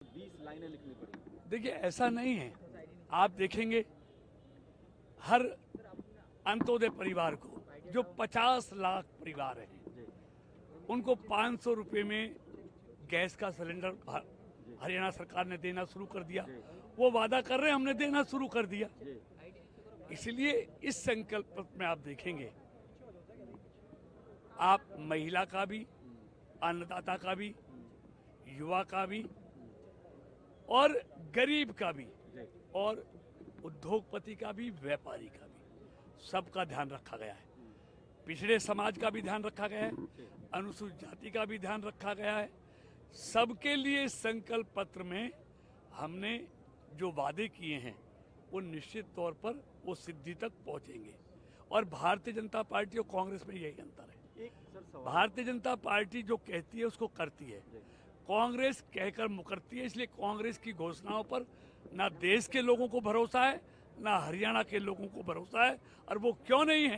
20 लाइनें लिखनी पड़ी। देखिए ऐसा नहीं है, आप देखेंगे हर अंत्योदय परिवार को जो 50 लाख परिवार हैं उनको 500 रुपये में गैस का सिलेंडर हरियाणा सरकार ने देना शुरू कर दिया। वो वादा कर रहे हैं, हमने देना शुरू कर दिया। इसलिए इस संकल्प में आप देखेंगे, आप महिला का भी, अन्नदाता का भी, युवा का भी और गरीब का भी और उद्योगपति का भी, व्यापारी का भी, सबका ध्यान रखा गया है। पिछड़े समाज का भी ध्यान रखा गया है, अनुसूचित जाति का भी ध्यान रखा गया है। सबके लिए संकल्प पत्र में हमने जो वादे किए हैं वो निश्चित तौर पर वो सिद्धि तक पहुंचेंगे। और भारतीय जनता पार्टी और कांग्रेस में यही अंतर है। भारतीय जनता पार्टी जो कहती है उसको करती है, कांग्रेस कहकर मुकरती है। इसलिए कांग्रेस की घोषणाओं पर ना देश के लोगों को भरोसा है, ना हरियाणा के लोगों को भरोसा है। और वो क्यों नहीं है?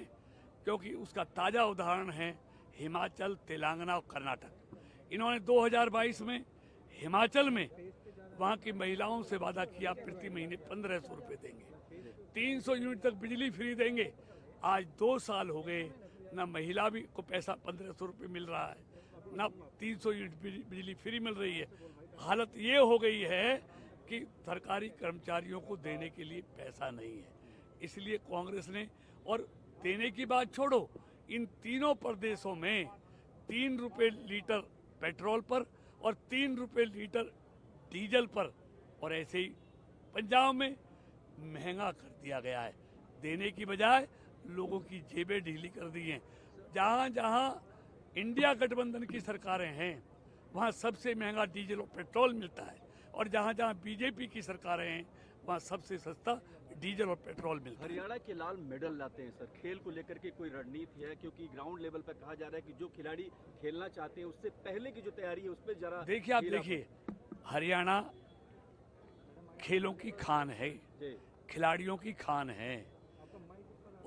क्योंकि उसका ताज़ा उदाहरण है हिमाचल, तेलंगाना और कर्नाटक। इन्होंने 2022 में हिमाचल में वहाँ की महिलाओं से वादा किया प्रति महीने 1500 रुपये देंगे, 300 यूनिट तक बिजली फ्री देंगे। आज 2 साल हो गए, ना महिला भी को पैसा 1500 रुपये मिल रहा है, ना 300 यूनिट बिजली फ्री मिल रही है। हालत ये हो गई है कि सरकारी कर्मचारियों को देने के लिए पैसा नहीं है। इसलिए कांग्रेस ने, और देने की बात छोड़ो, इन तीनों प्रदेशों में 3 रुपये लीटर पेट्रोल पर और 3 रुपये लीटर डीजल पर, और ऐसे ही पंजाब में महंगा कर दिया गया है। देने की बजाय लोगों की जेबें ढीली कर दी हैं। जहाँ जहाँ इंडिया गठबंधन की सरकारें हैं वहाँ सबसे महंगा डीजल और पेट्रोल मिलता है, और जहाँ जहाँ बीजेपी की सरकारें हैं वहाँ सबसे सस्ता डीजल और पेट्रोल मिलता है। हरियाणा के लाल मेडल लाते हैं सर, खेल को लेकर के कोई रणनीति है? क्योंकि ग्राउंड लेवल पर कहा जा रहा है कि जो खिलाड़ी खेलना चाहते हैं उससे पहले की जो तैयारी है उस पर जरा देखिए, आप देखिए, हरियाणा खेलों की खान है, खिलाड़ियों की खान है।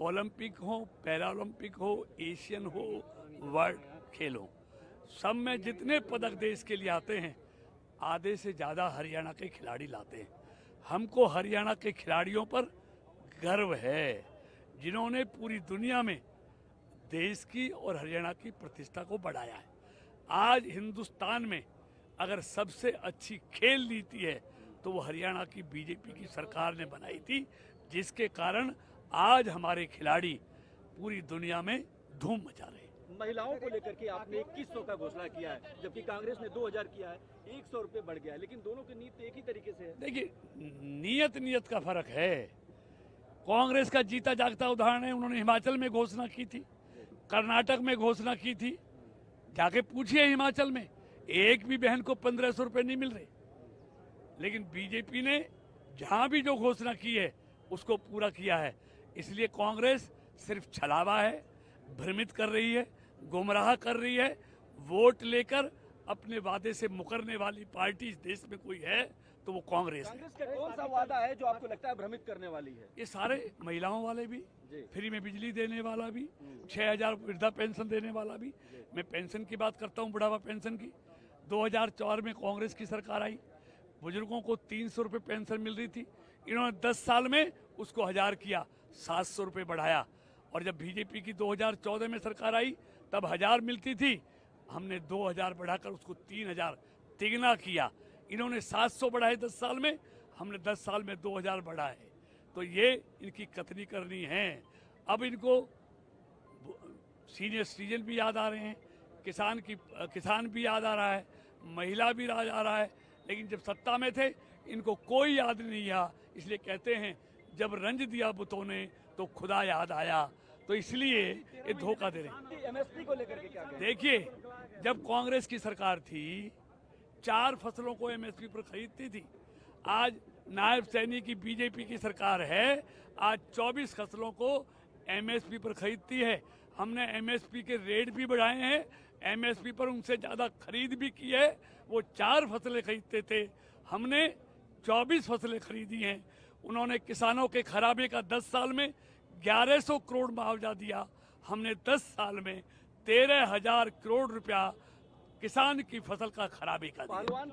ओलंपिक हो, पैरा ओलंपिक हो, एशियन हो, वर्ल्ड खेल हो, सब में जितने पदक देश के लिए आते हैं आधे से ज़्यादा हरियाणा के खिलाड़ी लाते हैं। हमको हरियाणा के खिलाड़ियों पर गर्व है जिन्होंने पूरी दुनिया में देश की और हरियाणा की प्रतिष्ठा को बढ़ाया है। आज हिंदुस्तान में अगर सबसे अच्छी खेल नीति है तो वो हरियाणा की बीजेपी की सरकार ने बनाई थी, जिसके कारण आज हमारे खिलाड़ी पूरी दुनिया में धूम मचा रहे हैं। महिलाओं को लेकर के आपने 2100 का घोषणा किया है, जबकि कांग्रेस ने 2000 किया है, 100 रुपये बढ़ गया है, लेकिन दोनों की नीति एक ही तरीके से है। देखिए, नीयत का फर्क है। कांग्रेस का जीता जागता उदाहरण है, उन्होंने हिमाचल में घोषणा की थी, कर्नाटक में घोषणा की थी। जाके पूछिए हिमाचल में एक भी बहन को 1500 रुपये नहीं मिल रहे। लेकिन बीजेपी ने जहां भी जो घोषणा की है उसको पूरा किया है। इसलिए कांग्रेस सिर्फ छलावा है, भ्रमित कर रही है, गुमराह कर रही है। वोट लेकर अपने वादे से मुकरने वाली पार्टी इस देश में कोई है तो वो कांग्रेस है। कांग्रेस का कौन सा वादा है जो आपको लगता है भ्रमित करने वाली है? ये सारे महिलाओं वाले भी, फ्री में बिजली देने वाला भी, 6000 वृद्धा पेंशन देने वाला भी। मैं पेंशन की बात करता हूँ, बुढ़ापा पेंशन की। 2004 में कांग्रेस की सरकार आई, बुजुर्गों को 300 रुपये पेंशन मिल रही थी। इन्होंने 10 साल में उसको 1000 किया, 700 रुपये बढ़ाया। और जब बीजेपी की 2014 में सरकार आई तब 1000 मिलती थी, हमने 2000 बढ़ाकर उसको 3000 तिगुना किया। इन्होंने 700 बढ़ाए 10 साल में, हमने 10 साल में 2000 बढ़ाए। तो ये इनकी कथनी करनी है। अब इनको सीनियर सिटीजन भी याद आ रहे हैं, किसान भी याद आ रहा है, महिला भी याद आ रहा है। लेकिन जब सत्ता में थे इनको कोई याद नहीं आया। इसलिए कहते हैं जब रंज दिया बुतों ने तो खुदा याद आया। तो इसलिए ये धोखा दे रहे हैं। एमएसपी को लेकर के क्या कहें? देखिए, जब कांग्रेस की सरकार थी 4 फसलों को एमएसपी पर खरीदती थी। आज नायब सैनी की बीजेपी की सरकार है, आज 24 फसलों को एमएसपी पर खरीदती है। हमने एमएसपी के रेट भी बढ़ाए हैं, एमएसपी पर उनसे ज़्यादा खरीद भी की है। वो 4 फसलें खरीदते थे, हमने 24 फसलें खरीदी हैं। उन्होंने किसानों के खराबे का 10 साल में 1100 करोड़ मुआवजा दिया, हमने 10 साल में 13,000 करोड़ रुपया किसान की फसल का खराबे का दिया।